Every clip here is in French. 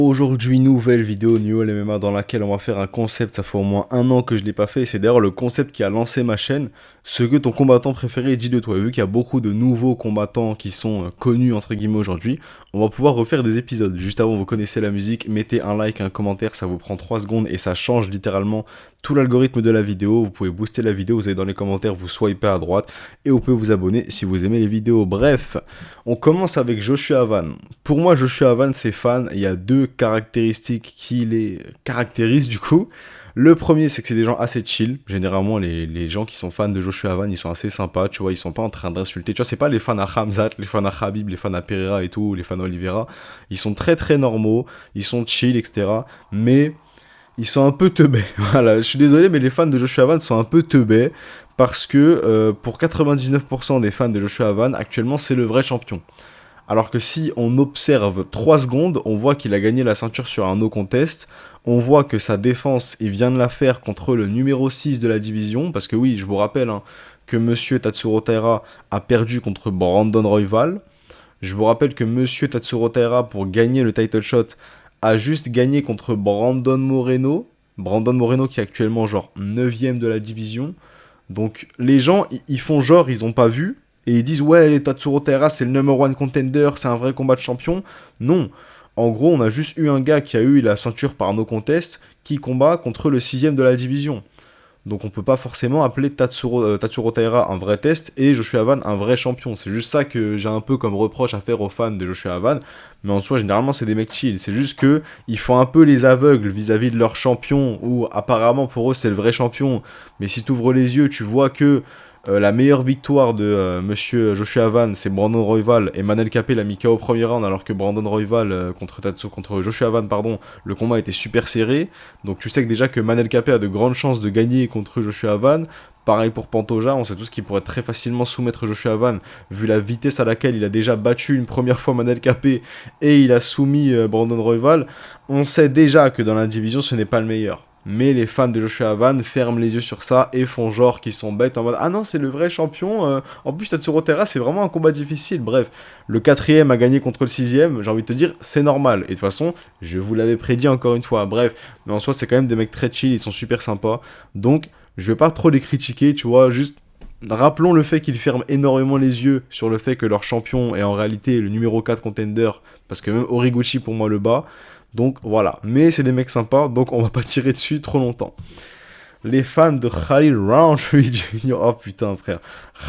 Aujourd'hui, nouvelle vidéo New MMA dans laquelle on va faire un concept, ça fait au moins un an que je ne l'ai pas fait, et c'est d'ailleurs le concept qui a lancé ma chaîne, ce que ton combattant préféré dit de toi. Et vu qu'il y a beaucoup de nouveaux combattants qui sont connus entre guillemets aujourd'hui, on va pouvoir refaire des épisodes. Juste avant, vous connaissez la musique, mettez un like, un commentaire, ça vous prend 3 secondes et ça change littéralement tout l'algorithme de la vidéo. Vous pouvez booster la vidéo, vous allez dans les commentaires, vous swipez à droite, et vous pouvez vous abonner si vous aimez les vidéos. Bref, on commence avec Joshua Van. Pour moi, Joshua Van, ses fans, il y a deux caractéristiques qui les caractérisent du coup. Le premier, c'est que c'est des gens assez chill. Généralement, les gens qui sont fans de Joshua Van, ils sont assez sympas, tu vois, ils sont pas en train d'insulter. Tu vois, c'est pas les fans à Khamzat, les fans à Khabib, les fans à Pereira et tout, les fans à Oliveira. Ils sont très très normaux, ils sont chill, etc. Mais ils sont un peu teubés. Voilà, je suis désolé, mais les fans de Joshua Van sont un peu teubés parce que pour 99% des fans de Joshua Van, actuellement, c'est le vrai champion. Alors que si on observe 3 secondes, on voit qu'il a gagné la ceinture sur un no contest. On voit que sa défense, il vient de la faire contre le numéro 6 de la division. Parce que oui, je vous rappelle que Monsieur Tatsuro Taira a perdu contre Brandon Royval. Je vous rappelle que Monsieur Tatsuro Taira, pour gagner le title shot, a juste gagné contre Brandon Moreno. Brandon Moreno qui est actuellement genre 9ème de la division. Donc les gens, ils font genre, ils ont pas vu. Et ils disent, ouais, Tatsuro Taira, c'est le number one contender, c'est un vrai combat de champion. Non. En gros, on a juste eu un gars qui a eu la ceinture par no contest, qui combat contre le 6ème de la division. Donc on peut pas forcément appeler Tatsuro Taira un vrai test et Joshua Van un vrai champion. C'est juste ça que j'ai un peu comme reproche à faire aux fans de Joshua Van. Mais en soi, généralement, c'est des mecs chill. C'est juste que ils font un peu les aveugles vis-à-vis de leur champion, où apparemment pour eux, c'est le vrai champion. Mais si tu ouvres les yeux, tu vois que la meilleure victoire de Monsieur Joshua Van, c'est Brandon Royval, et Manel Capé l'a mis KO au premier round, alors que Brandon Royval contre Joshua Van, pardon, le combat était super serré. Donc tu sais que déjà que Manel Capé a de grandes chances de gagner contre Joshua Van. Pareil pour Pantoja, on sait tous qu'il pourrait très facilement soumettre Joshua Van, vu la vitesse à laquelle il a déjà battu une première fois Manel Capé et il a soumis Brandon Royval. On sait déjà que dans la division, ce n'est pas le meilleur. Mais les fans de Joshua Van ferment les yeux sur ça et font genre qu'ils sont bêtes en mode « Ah non, c'est le vrai champion, en plus Tatsuro Taira, c'est vraiment un combat difficile. » Bref, le 4ème a gagné contre le 6ème, j'ai envie de te dire, c'est normal. Et de toute façon, je vous l'avais prédit encore une fois. Bref, mais en soi, c'est quand même des mecs très chill, ils sont super sympas. Donc, je vais pas trop les critiquer, tu vois, juste... Rappelons le fait qu'ils ferment énormément les yeux sur le fait que leur champion est en réalité le numéro 4 contender, parce que même Horiguchi pour moi le bat. Donc voilà, mais c'est des mecs sympas, donc on va pas tirer dessus trop longtemps. Les fans de Khalil Roundtree Jr. Oh putain frère,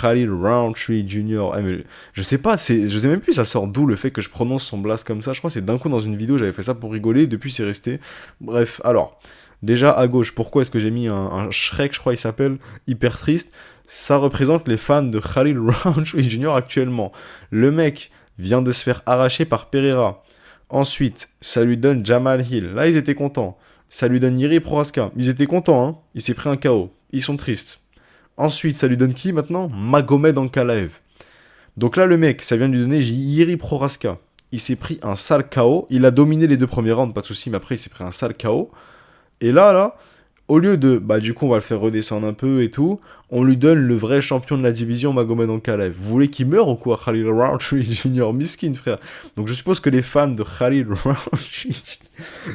Khalil Roundtree Jr. Ah, mais je sais pas, je sais même plus ça sort d'où le fait que je prononce son blast comme ça. Je crois que c'est d'un coup dans une vidéo, j'avais fait ça pour rigoler, depuis c'est resté. Bref, alors, déjà à gauche, pourquoi est-ce que j'ai mis un Shrek, je crois il s'appelle, hyper triste. Ça représente les fans de Khalil Roundtree Jr. actuellement. Le mec vient de se faire arracher par Pereira. Ensuite, ça lui donne Jamal Hill. Là, ils étaient contents. Ça lui donne Yuri Prohaska. Ils étaient contents, hein. Il s'est pris un KO. Ils sont tristes. Ensuite, ça lui donne qui maintenant? Magomed Ankalaev. Donc là, le mec, ça vient de lui donner Yuri Prohaska. Il s'est pris un sale KO. Il a dominé les 2 premiers rounds, pas de souci, mais après, il s'est pris un sale KO. Et là, au lieu de, bah du coup on va le faire redescendre un peu et tout, on lui donne le vrai champion de la division, Magomed Ankalaev. Vous voulez qu'il meure ou quoi, Khalil Roundtree Jr. Miskin, frère. Donc je suppose que les fans de Khalil Roundtree...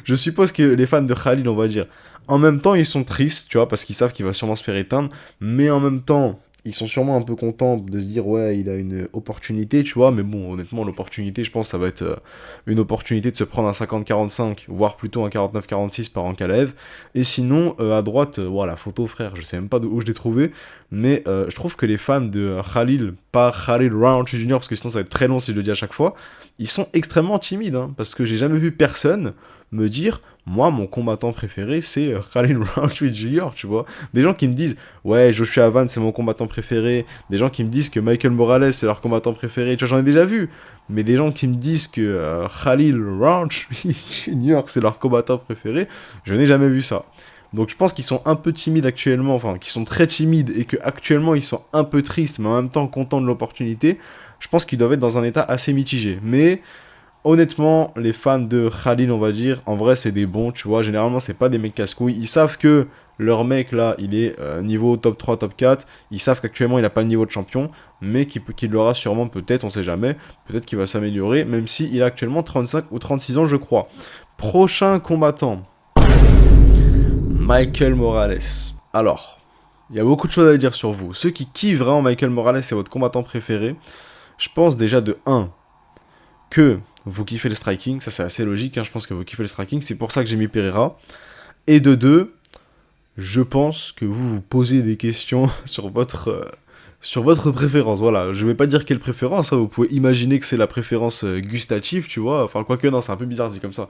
je suppose que les fans de Khalil, on va dire, en même temps ils sont tristes, tu vois, parce qu'ils savent qu'il va sûrement se faire éteindre, mais en même temps... Ils sont sûrement un peu contents de se dire ouais il a une opportunité tu vois, mais bon honnêtement l'opportunité je pense ça va être une opportunité de se prendre un 50-45 voire plutôt un 49-46 par Ankalaev. Et sinon à droite voilà photo frère, je sais même pas où je l'ai trouvé, mais je trouve que les fans de Khalil, pas Khalil Roundtree Jr. parce que sinon ça va être très long si je le dis à chaque fois, ils sont extrêmement timides hein, parce que j'ai jamais vu personne me dire moi mon combattant préféré c'est Khalil Roundtree Jr. tu vois, des gens qui me disent ouais Joshua Van c'est mon combattant préféré, des gens qui me disent que Michael Morales c'est leur combattant préféré, tu vois j'en ai déjà vu, mais des gens qui me disent que Khalil Roundtree Jr. c'est leur combattant préféré, je n'ai jamais vu ça. Donc je pense qu'ils sont un peu timides actuellement, enfin qu'ils sont très timides et que actuellement ils sont un peu tristes mais en même temps contents de l'opportunité. Je pense qu'ils doivent être dans un état assez mitigé, mais honnêtement, les fans de Khalil, on va dire, en vrai, c'est des bons, tu vois. Généralement, c'est pas des mecs casse-couilles. Ils savent que leur mec, là, il est niveau top 3, top 4. Ils savent qu'actuellement, il n'a pas le niveau de champion, mais qu'il l'aura sûrement, peut-être, on sait jamais. Peut-être qu'il va s'améliorer, même s'il a actuellement 35 ou 36 ans, je crois. Prochain combattant. Michael Morales. Alors, il y a beaucoup de choses à dire sur vous. Ceux qui kiffent vraiment Michael Morales, c'est votre combattant préféré. Je pense déjà de 1 que vous kiffez le striking, ça c'est assez logique, hein, je pense que vous kiffez le striking, c'est pour ça que j'ai mis Pereira. Et de 2, je pense que vous vous posez des questions sur votre préférence, voilà. Je vais pas dire quelle préférence, hein, vous pouvez imaginer que c'est la préférence gustative, tu vois, enfin quoique non, c'est un peu bizarre dit comme ça.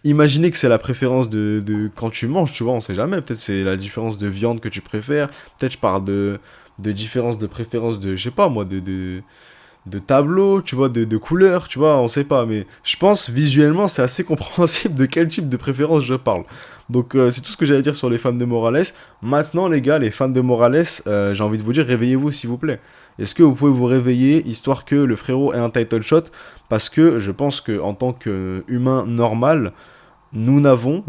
Imaginez que c'est la préférence de quand tu manges, tu vois, on sait jamais, peut-être c'est la différence de viande que tu préfères, peut-être je parle de différence de préférence de, je sais pas moi, de tableau, tu vois, de couleurs, tu vois, on sait pas, mais je pense visuellement c'est assez compréhensible de quel type de préférence je parle. Donc c'est tout ce que j'allais dire sur les fans de Morales. Maintenant les gars, les fans de Morales, j'ai envie de vous dire, réveillez-vous s'il vous plaît. Est-ce que vous pouvez vous réveiller histoire que le frérot ait un title shot? Parce que je pense que en tant qu'humain normal, nous n'avons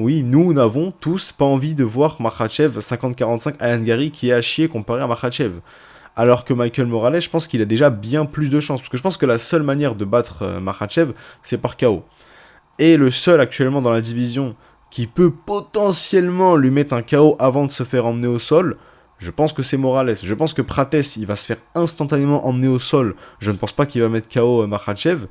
tous pas envie de voir Makhachev 50-45 à Hungary qui est à chier comparé à Makhachev. Alors que Michael Morales, je pense qu'il a déjà bien plus de chances. Parce que je pense que la seule manière de battre Makhachev, c'est par KO. Et le seul actuellement dans la division qui peut potentiellement lui mettre un KO avant de se faire emmener au sol, je pense que c'est Morales. Je pense que Prates, il va se faire instantanément emmener au sol. Je ne pense pas qu'il va mettre KO Makhachev.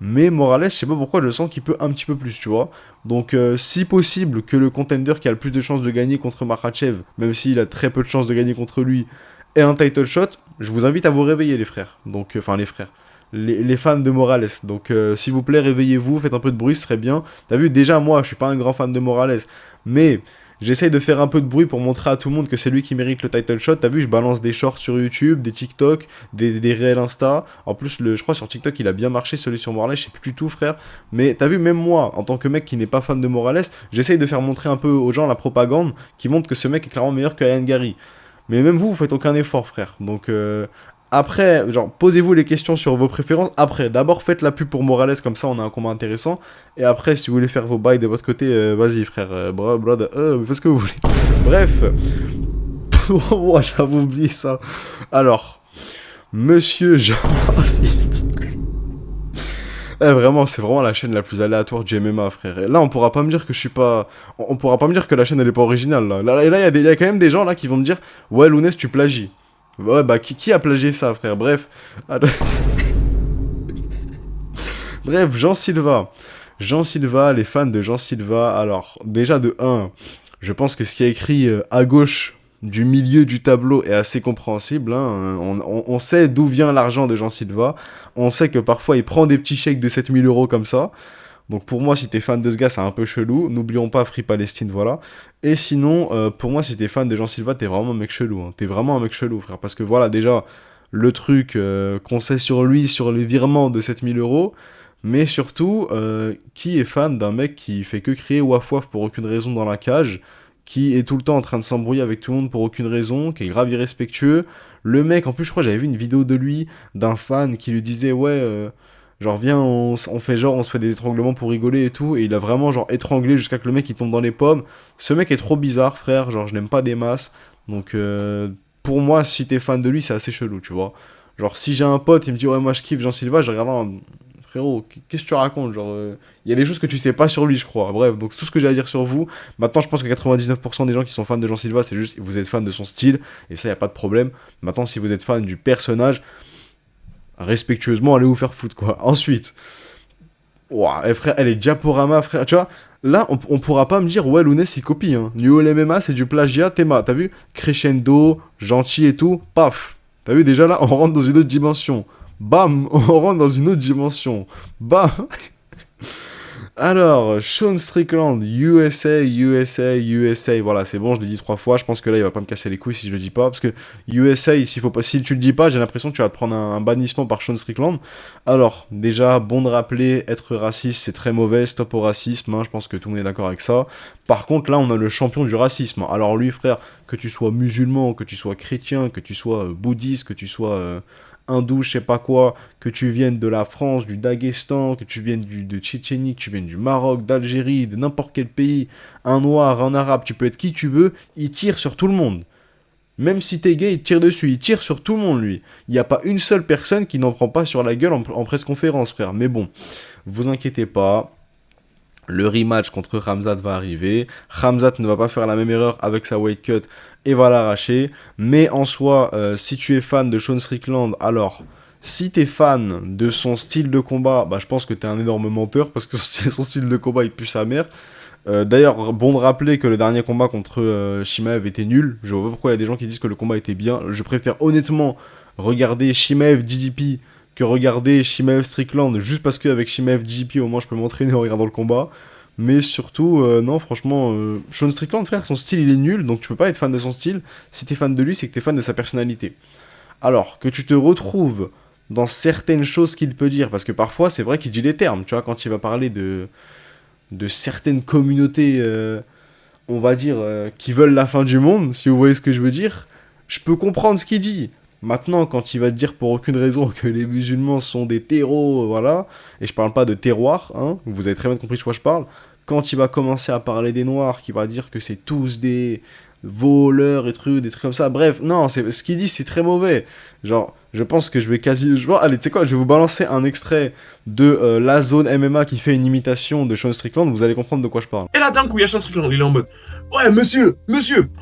Mais Morales, je sais pas pourquoi, je sens qu'il peut un petit peu plus, tu vois. Donc, si possible que le contender qui a le plus de chances de gagner contre Makhachev, même s'il a très peu de chances de gagner contre lui, ait un title shot, je vous invite à vous réveiller, les frères. Donc, enfin, les frères. Les fans de Morales. Donc, s'il vous plaît, réveillez-vous, faites un peu de bruit, ce serait bien. T'as vu, déjà, moi, je suis pas un grand fan de Morales. Mais j'essaye de faire un peu de bruit pour montrer à tout le monde que c'est lui qui mérite le title shot. T'as vu, je balance des shorts sur YouTube, des TikTok, des réels Insta. En plus, je crois sur TikTok, il a bien marché, celui sur Morales, je sais plus du tout, frère. Mais t'as vu, même moi, en tant que mec qui n'est pas fan de Morales, j'essaye de faire montrer un peu aux gens la propagande qui montre que ce mec est clairement meilleur que Ian Gary. Mais même vous, vous faites aucun effort, frère. Donc, après, genre, posez-vous les questions sur vos préférences. Après, d'abord, faites la pub pour Morales, comme ça, on a un combat intéressant. Et après, si vous voulez faire vos bails de votre côté, vas-y, frère, brother, faites ce que vous voulez. Bref. Oh, j'avais oublié ça. Alors, monsieur Jean... vraiment, c'est vraiment la chaîne la plus aléatoire du MMA, frère. Et là, on pourra pas me dire que je suis pas... On pourra pas me dire que la chaîne, elle est pas originale, là. Et là, il y a quand même des gens, là, qui vont me dire « Ouais, Lounès, tu plagies. » Ouais, bah, qui a plagié ça, frère? Bref. Bref, Jean Silva. Jean Silva, les fans de Jean Silva. Alors, déjà de 1, je pense que ce qui est écrit à gauche du milieu du tableau est assez compréhensible. Hein. On sait d'où vient l'argent de Jean Silva. On sait que parfois il prend des petits chèques de 7000 euros comme ça. Donc pour moi, si t'es fan de ce gars, c'est un peu chelou. N'oublions pas Free Palestine, voilà. Et sinon, pour moi, si t'es fan de Jean Silva, t'es vraiment un mec chelou. Hein. T'es vraiment un mec chelou, frère. Parce que voilà, déjà, le truc qu'on sait sur lui, sur les virements de 7000 euros. Mais surtout, qui est fan d'un mec qui fait que crier waf waf pour aucune raison dans la cage, qui est tout le temps en train de s'embrouiller avec tout le monde pour aucune raison, qui est grave irrespectueux. Le mec, en plus, je crois que j'avais vu une vidéo de lui, d'un fan qui lui disait, ouais, genre, viens, on fait genre, on se fait des étranglements pour rigoler et tout, et il a vraiment, genre, étranglé jusqu'à que le mec, il tombe dans les pommes. Ce mec est trop bizarre, frère, genre, je l'aime pas des masses. Donc, pour moi, si t'es fan de lui, c'est assez chelou, tu vois. Genre, si j'ai un pote, il me dit, ouais, moi, je kiffe Jean Silva, je regarde, non, frérot, qu'est-ce que tu racontes? Genre, il y a des choses que tu sais pas sur lui, je crois. Bref, donc c'est tout ce que j'ai à dire sur vous. Maintenant, je pense que 99% des gens qui sont fans de Jean Silva, c'est juste vous êtes fan de son style, et ça, y a pas de problème. Maintenant, si vous êtes fan du personnage, respectueusement, allez vous faire foutre, quoi. Ensuite, ouah, frère, elle est Diaporama, frère, tu vois. Là, on pourra pas me dire, ouais, Lounès, il copie, hein. New MMA, c'est du plagiat, Théma, t'as vu? Crescendo, gentil et tout, paf. T'as vu, déjà là, on rentre dans une autre dimension. Bam, on rentre dans une autre dimension. Bam. Alors, Sean Strickland, USA, USA, USA. Voilà, c'est bon, je l'ai dit 3 fois. Je pense que là, il va pas me casser les couilles si je le dis pas. Parce que USA, si tu le dis pas, j'ai l'impression que tu vas te prendre un bannissement par Sean Strickland. Alors, déjà, bon de rappeler, être raciste, c'est très mauvais. Stop au racisme, hein, je pense que tout le monde est d'accord avec ça. Par contre, là, on a le champion du racisme. Alors lui, frère, que tu sois musulman, que tu sois chrétien, que tu sois bouddhiste, que tu sois... hindou, je sais pas quoi, que tu viennes de la France, du Daghestan, que tu viennes de Tchétchénie, que tu viennes du Maroc, d'Algérie, de n'importe quel pays, un noir, un arabe, tu peux être qui tu veux, il tire sur tout le monde. Même si t'es gay, il tire dessus, il tire sur tout le monde, lui. Il n'y a pas une seule personne qui n'en prend pas sur la gueule en presse-conférence, frère. Mais bon, vous inquiétez pas, Le rematch contre Khamzat va arriver. Khamzat ne va pas faire la même erreur avec sa weight cut et va l'arracher. Mais en soi, si tu es fan de Sean Strickland, alors, si tu es fan de son style de combat, bah, je pense que tu es un énorme menteur parce que son style de combat, il pue sa mère. D'ailleurs, bon de rappeler que le dernier combat contre Shimaev était nul. Je vois pas pourquoi il y a des gens qui disent que le combat était bien. Je préfère honnêtement regarder Shimaev DDP que regarder Shimaev Strickland, juste parce qu'avec Shimaev DDP, au moins je peux m'entraîner en regardant le combat. Mais surtout, non, franchement, Sean Strickland, frère, son style il est nul, donc tu peux pas être fan de son style. Si t'es fan de lui, c'est que t'es fan de sa personnalité. Alors, que tu te retrouves dans certaines choses qu'il peut dire, parce que parfois c'est vrai qu'il dit les termes, tu vois, quand il va parler de certaines communautés, on va dire, qui veulent la fin du monde, si vous voyez ce que je veux dire, je peux comprendre ce qu'il dit. Maintenant, quand il va te dire pour aucune raison que les musulmans sont des terreaux, voilà, et je parle pas de terroir, hein, vous avez très bien compris de quoi je parle, quand il va commencer à parler des noirs, qui va dire que c'est tous des voleurs et trucs, des trucs comme ça, bref, non, ce qu'il dit c'est très mauvais. Genre, je pense que je vais quasi... allez, tu sais quoi, je vais vous balancer un extrait de la zone MMA qui fait une imitation de Sean Strickland, vous allez comprendre de quoi je parle. Et là, d'un coup, il y a Sean Strickland, il est en mode ouais, monsieur,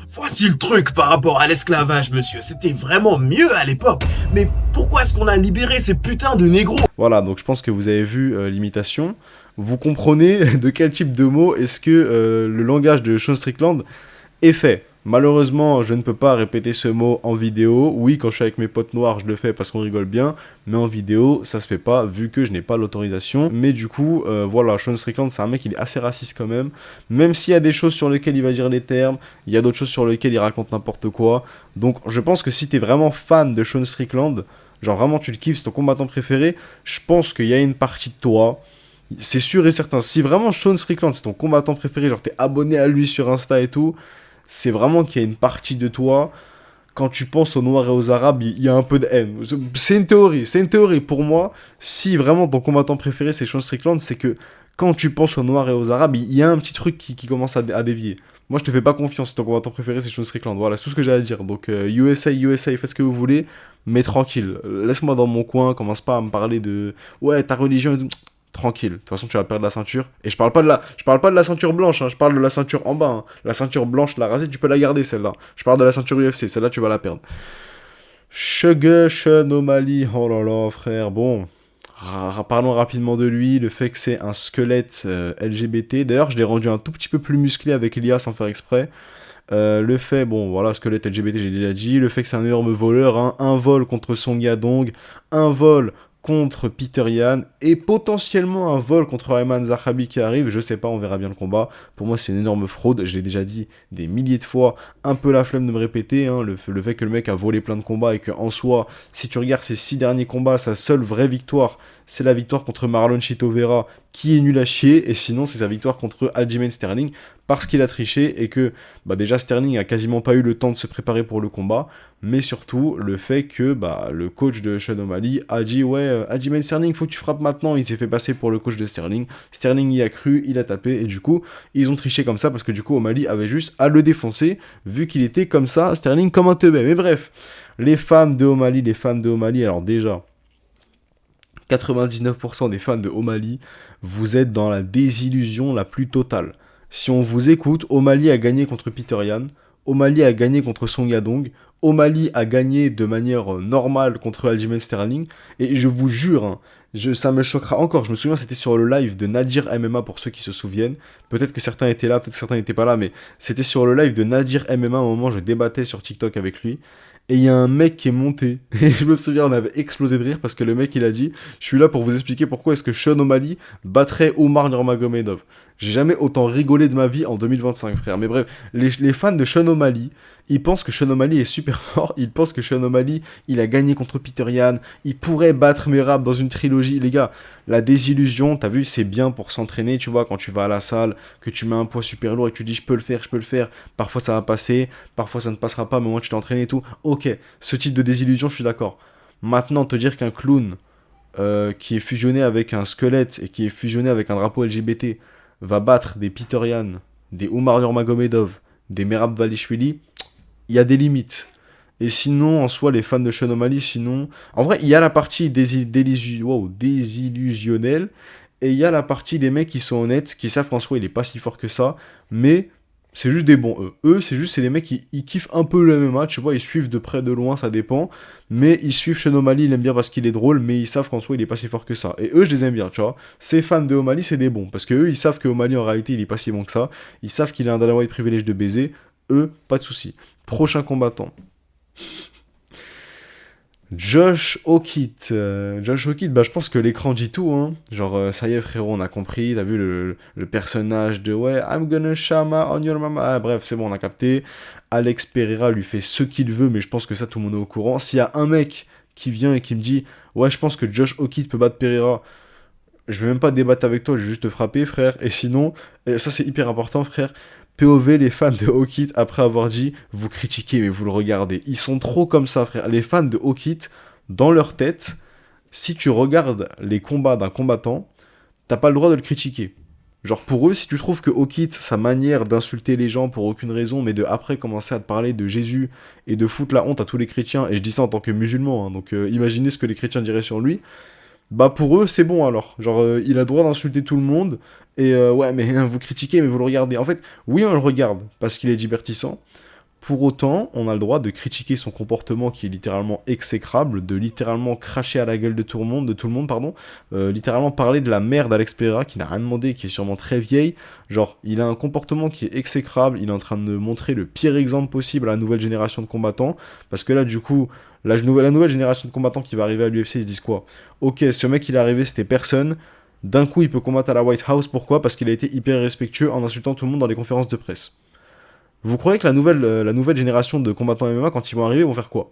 voici le truc par rapport à l'esclavage, monsieur. C'était vraiment mieux à l'époque. Mais pourquoi est-ce qu'on a libéré ces putains de négros? Voilà, donc je pense que vous avez vu l'imitation. Vous comprenez de quel type de mots est-ce que le langage de Sean Strickland est fait. Malheureusement, je ne peux pas répéter ce mot en vidéo. Oui, quand je suis avec mes potes noirs, je le fais parce qu'on rigole bien. Mais en vidéo, ça se fait pas vu que je n'ai pas l'autorisation. Mais du coup, voilà, Sean Strickland, c'est un mec, il est assez raciste quand même. Même s'il y a des choses sur lesquelles il va dire les termes, il y a d'autres choses sur lesquelles il raconte n'importe quoi. Donc, je pense que si t'es vraiment fan de Sean Strickland, genre vraiment tu le kiffes, c'est ton combattant préféré, je pense qu'il y a une partie de toi, c'est sûr et certain, si vraiment Sean Strickland c'est ton combattant préféré, genre t'es abonné à lui sur Insta et tout, c'est vraiment qu'il y a une partie de toi, quand tu penses aux Noirs et aux Arabes, il y a un peu de haine. C'est une théorie pour moi, si vraiment ton combattant préféré c'est Sean Strickland, c'est que quand tu penses aux Noirs et aux Arabes, il y a un petit truc qui commence à dévier. Moi, je te fais pas confiance si ton combattant préféré c'est Sean Strickland. Voilà, c'est tout ce que j'ai à dire. Donc, USA, faites ce que vous voulez, mais tranquille. Laisse-moi dans mon coin, commence pas à me parler de ouais, ta religion et tout. Tranquille. De toute façon, tu vas perdre la ceinture. Et je parle pas de la ceinture blanche, hein, je parle de la ceinture en bas. Hein. La ceinture blanche, la rasée, tu peux la garder celle-là. Je parle de la ceinture UFC, celle-là, tu vas la perdre. Sean O'Malley, oh là là, frère, bon. Parlons rapidement de lui, le fait que c'est un squelette LGBT. D'ailleurs, je l'ai rendu un tout petit peu plus musclé avec Elia sans faire exprès. Le fait, bon voilà, squelette LGBT, j'ai déjà dit. Le fait que c'est un énorme voleur, hein, un vol contre Song Yadong, un vol contre Peter Yan et potentiellement un vol contre Ayman Zahabi qui arrive. Je sais pas, on verra bien le combat. Pour moi, c'est une énorme fraude. Je l'ai déjà dit des milliers de fois. Un peu la flemme de me répéter. Hein, le fait que le mec a volé plein de combats et qu'en soi, si tu regardes ses 6 derniers combats, sa seule vraie victoire, c'est la victoire contre Marlon Chito Vera qui est nul à chier. Et sinon, c'est sa victoire contre Aljamain Sterling parce qu'il a triché et que bah déjà Sterling a quasiment pas eu le temps de se préparer pour le combat, mais surtout le fait que bah, le coach de Sean O'Malley a dit ouais, Aljamain Sterling, faut que tu frappes maintenant. Il s'est fait passer pour le coach de Sterling. Sterling y a cru, il a tapé et du coup ils ont triché comme ça parce que du coup O'Malley avait juste à le défoncer vu qu'il était comme ça, Sterling comme un teubé. Mais bref, les fans de O'Malley, alors déjà 99% des fans de O'Malley, vous êtes dans la désillusion la plus totale. Si on vous écoute, O'Malley a gagné contre Peter Yan, O'Malley a gagné contre Song Yadong, O'Malley a gagné de manière normale contre Aljamain Sterling, et je vous jure, hein, ça me choquera encore, je me souviens c'était sur le live de Nadir MMA pour ceux qui se souviennent, peut-être que certains étaient là, peut-être que certains n'étaient pas là, mais c'était sur le live de Nadir MMA, à un moment je débattais sur TikTok avec lui, et il y a un mec qui est monté, et je me souviens, on avait explosé de rire parce que le mec il a dit, je suis là pour vous expliquer pourquoi est-ce que Sean O'Malley battrait Omar Nurmagomedov. J'ai jamais autant rigolé de ma vie en 2025, frère. Mais bref, les fans de Sean O'Malley, ils pensent que Sean O'Malley est super fort. Ils pensent que Sean O'Malley, il a gagné contre Peter Yan. Il pourrait battre Merab dans une trilogie. Les gars, la désillusion, t'as vu, c'est bien pour s'entraîner, tu vois, quand tu vas à la salle, que tu mets un poids super lourd et que tu dis je peux le faire. Parfois ça va passer, parfois ça ne passera pas, mais moi tu t'es entraîné et tout. Ok, ce type de désillusion, je suis d'accord. Maintenant, te dire qu'un clown qui est fusionné avec un squelette et qui est fusionné avec un drapeau LGBT va battre des Peter Yan, des Umar Nurmagomedov, des Merab Dvalishvili, il y a des limites. Et sinon, en soi, les fans de Sean O'Malley, sinon... En vrai, il y a la partie désillusionnelle, Et il y a la partie des mecs qui sont honnêtes, qui savent qu'en soi il est pas si fort que ça, mais c'est juste des bons eux. Eux, c'est des mecs qui ils kiffent un peu le MMA, tu vois, ils suivent de près, de loin, ça dépend. Mais ils suivent Sean O'Malley, ils l'aiment bien parce qu'il est drôle, mais ils savent qu'en soi il est pas si fort que ça. Et eux, je les aime bien, tu vois. Ces fans de O'Malley, c'est des bons. Parce que eux, ils savent que O'Malley en réalité il est pas si bon que ça. Ils savent qu'il a un Dana White privilège de baiser. Eux, pas de soucis. Prochain combattant. Josh O'Keefe. Josh O'Keefe, bah, je pense que l'écran dit tout, hein. Genre, ça y est, frérot, on a compris. T'as vu le personnage de ouais, I'm gonna shama on your mama. Ah, bref, c'est bon, on a capté. Alex Pereira lui fait ce qu'il veut, mais je pense que ça, tout le monde est au courant. S'il y a un mec qui vient et qui me dit ouais, je pense que Josh O'Keefe peut battre Pereira, je vais même pas débattre avec toi, je vais juste te frapper, frère. Et sinon, et ça, c'est hyper important, frère. POV, les fans de Hawkit, après avoir dit, vous critiquez, mais vous le regardez. Ils sont trop comme ça, frère. Les fans de Hawkit, dans leur tête, si tu regardes les combats d'un combattant, t'as pas le droit de le critiquer. Genre pour eux, si tu trouves que Hawkit, sa manière d'insulter les gens pour aucune raison, mais de après commencer à te parler de Jésus et de foutre la honte à tous les chrétiens, et je dis ça en tant que musulman, hein, donc imaginez ce que les chrétiens diraient sur lui, bah pour eux c'est bon alors. Genre il a le droit d'insulter tout le monde, et ouais mais vous critiquez mais vous le regardez. En fait, oui on le regarde parce qu'il est divertissant. Pour autant, on a le droit de critiquer son comportement qui est littéralement exécrable, de littéralement cracher à la gueule de tout le monde, pardon, littéralement parler de la mère d'Alex Pereira qui n'a rien demandé, qui est sûrement très vieille. Genre, il a un comportement qui est exécrable, il est en train de montrer le pire exemple possible à la nouvelle génération de combattants, parce que là, du coup, la nouvelle génération de combattants qui va arriver à l'UFC, ils se disent quoi? Ok, ce mec, il est arrivé, c'était personne. D'un coup, il peut combattre à la White House, pourquoi? Parce qu'il a été hyper respectueux en insultant tout le monde dans les conférences de presse. Vous croyez que la nouvelle génération de combattants MMA, quand ils vont arriver, vont faire quoi?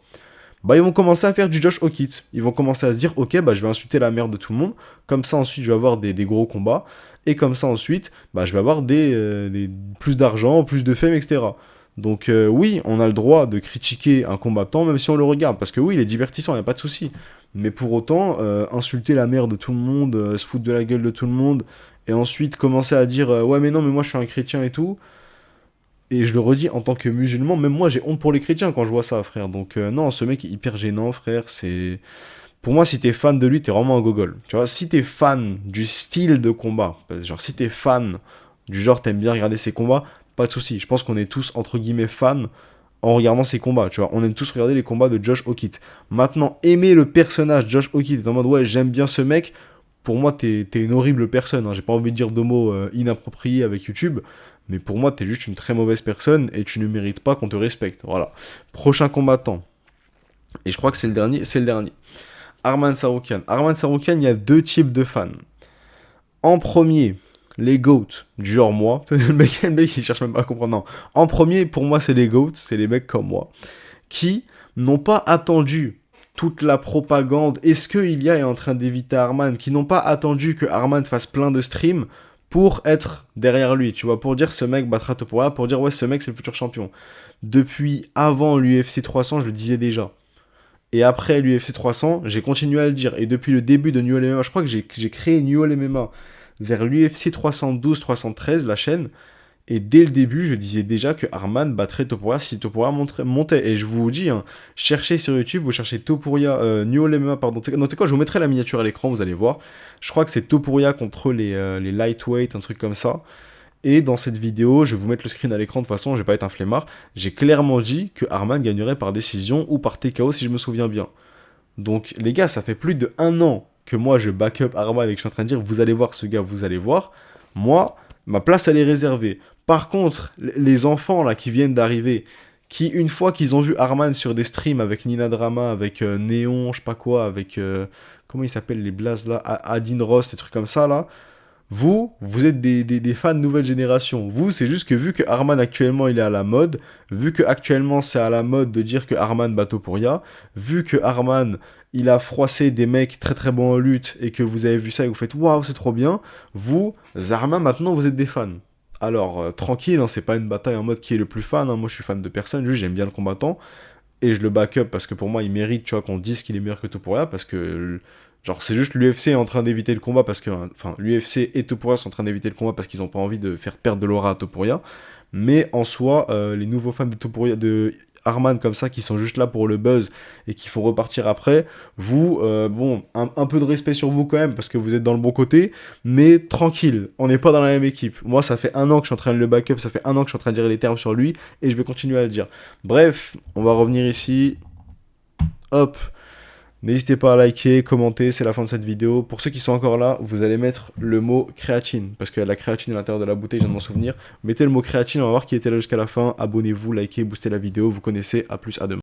Bah, ils vont commencer à faire du Josh Hawkins. Ils vont commencer à se dire, ok, bah, je vais insulter la mère de tout le monde. Comme ça, ensuite, je vais avoir des gros combats. Et comme ça, ensuite, bah, je vais avoir plus d'argent, plus de fame, etc. Donc, oui, on a le droit de critiquer un combattant, même si on le regarde. Parce que oui, il est divertissant, il n'y a pas de souci. Mais pour autant, insulter la mère de tout le monde, se foutre de la gueule de tout le monde, et ensuite commencer à dire, ouais, mais non, mais moi, je suis un chrétien et tout. Et je le redis, en tant que musulman, même moi j'ai honte pour les chrétiens quand je vois ça, frère. Donc non, ce mec est hyper gênant, frère. C'est Pour moi, si t'es fan de lui, t'es vraiment un gogol. Tu vois, si t'es fan du style de combat, genre si t'es fan du genre t'aimes bien regarder ses combats, pas de souci. Je pense qu'on est tous entre guillemets fans en regardant ses combats. Tu vois, on aime tous regarder les combats de Josh Hawkins. Maintenant, aimer le personnage Josh Hawkins, en mode ouais, j'aime bien ce mec. Pour moi, t'es une horrible personne, hein. J'ai pas envie de dire de mots inappropriés avec YouTube, mais pour moi, t'es juste une très mauvaise personne et tu ne mérites pas qu'on te respecte. Voilà. Prochain combattant. Et je crois que c'est le dernier. C'est le dernier. Arman Saroukian. Arman Saroukian, il y a deux types de fans. En premier, les GOAT, du genre moi. Le mec, il cherche même pas à comprendre. Non. En premier, pour moi, c'est les GOAT, c'est les mecs comme moi, qui n'ont pas attendu toute la propagande. Est-ce que Ilya est en train d'éviter Arman? Qui n'ont pas attendu que Arman fasse plein de streams pour être derrière lui, tu vois, pour dire ce mec battra Topuria, pour dire ouais ce mec c'est le futur champion. Depuis avant l'UFC 300, je le disais déjà. Et après l'UFC 300, j'ai continué à le dire. Et depuis le début de New All MMA, je crois que j'ai créé New All MMA vers l'UFC 312-313, la chaîne. Et dès le début, je disais déjà que Arman battrait Topuria si Topuria montait. Et je vous dis, hein, cherchez sur YouTube, vous cherchez Topuria, New All MMA, pardon. Non, c'est quoi, je vous mettrai la miniature à l'écran, vous allez voir. Je crois que c'est Topuria contre les lightweight, un truc comme ça. Et dans cette vidéo, je vais vous mettre le screen à l'écran de toute façon, je vais pas être un flemmard. J'ai clairement dit que Arman gagnerait par décision ou par TKO si je me souviens bien. Donc les gars, ça fait plus de 1 an que moi je back up Arman et que je suis en train de dire vous allez voir ce gars, vous allez voir. Moi, ma place elle est réservée. Par contre, les enfants là qui viennent d'arriver, qui une fois qu'ils ont vu Arman sur des streams avec Nina Drama, avec Néon, je sais pas quoi, avec comment ils s'appellent les blazes là, Adin Ross, des trucs comme ça là. Vous êtes des fans de nouvelle génération. Vous, c'est juste que vu que Arman actuellement il est à la mode, vu que actuellement c'est à la mode de dire que Arman bat Topuria, vu que Arman il a froissé des mecs très très bons en lutte et que vous avez vu ça et que vous faites waouh, c'est trop bien, vous, Arman, maintenant vous êtes des fans. Alors, tranquille, hein, c'est pas une bataille en mode qui est le plus fan, hein. Moi je suis fan de personne, juste j'aime bien le combattant et je le back up parce que pour moi il mérite, tu vois, qu'on dise qu'il est meilleur que Topuria parce que. Genre, c'est juste l'UFC est en train d'éviter le combat parce que. Enfin, l'UFC et Topuria sont en train d'éviter le combat parce qu'ils ont pas envie de faire perdre de l'aura à Topuria. Mais en soi, les nouveaux fans de Arman comme ça, qui sont juste là pour le buzz et qui font repartir après, vous, bon, un peu de respect sur vous quand même, parce que vous êtes dans le bon côté, mais tranquille, on n'est pas dans la même équipe. Moi, ça fait un an que je suis en train de le backup, ça fait un an que je suis en train de dire les termes sur lui, et je vais continuer à le dire. Bref, on va revenir ici. Hop. N'hésitez pas à liker, commenter, c'est la fin de cette vidéo. Pour ceux qui sont encore là, vous allez mettre le mot créatine, parce qu'il y a de la créatine à l'intérieur de la bouteille, je viens de m'en souvenir. Mettez le mot créatine, on va voir qui était là jusqu'à la fin. Abonnez-vous, likez, boostez la vidéo, vous connaissez, à plus, à demain.